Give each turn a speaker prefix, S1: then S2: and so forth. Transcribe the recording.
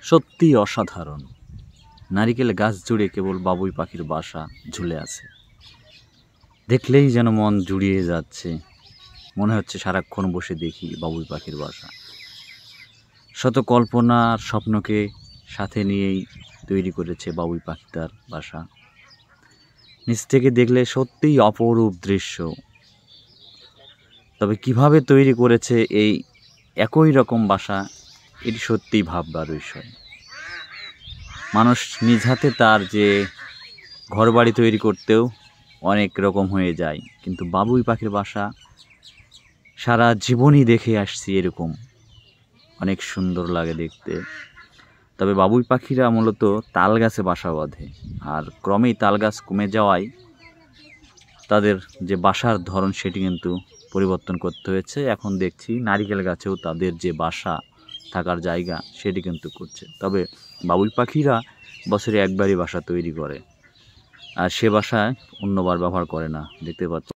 S1: সত্যিই অসাধারণ। নারিকেল গাছ জুড়ে কেবল বাবুই পাখির বাসা ঝুলে আছে। দেখলেই যেন মন জুড়িয়ে যাচ্ছে, মনে হচ্ছে সারাক্ষণ বসে দেখি বাবুই পাখির বাসা। শত কল্পনা আর স্বপ্নকে সাথে নিয়েই তৈরি করেছে বাবুই পাখি তার বাসা। নিচ থেকে দেখলে সত্যিই অপরূপ দৃশ্য। তবে কিভাবে তৈরি করেছে এই একই রকম বাসা, এটি সত্যিই ভাববার বিষয়। মানুষ নিজ হাতে তার যে ঘরবাড়ি তৈরি করতেও অনেক রকম হয়ে যায়, কিন্তু বাবুই পাখির বাসা সারা জীবনই দেখে আসছি এরকম, অনেক সুন্দর লাগে দেখতে। তবে বাবুই পাখিরা মূলত তাল গাছে বাসা বাঁধে, আর ক্রমেই তাল গাছ কমে যাওয়ায় তাদের যে বাসার ধরন সেটি কিন্তু পরিবর্তন করতে হয়েছে। এখন দেখছি নারিকেল গাছেও তাদের যে বাসা থাকার জায়গা সেটি কিন্তু করছে। তবে বাবুই পাখিরা বছরে একবারই বাসা তৈরি করে, আর সে বাসায় অন্যবার ব্যবহার করে না, দেখতে পাচ্ছ।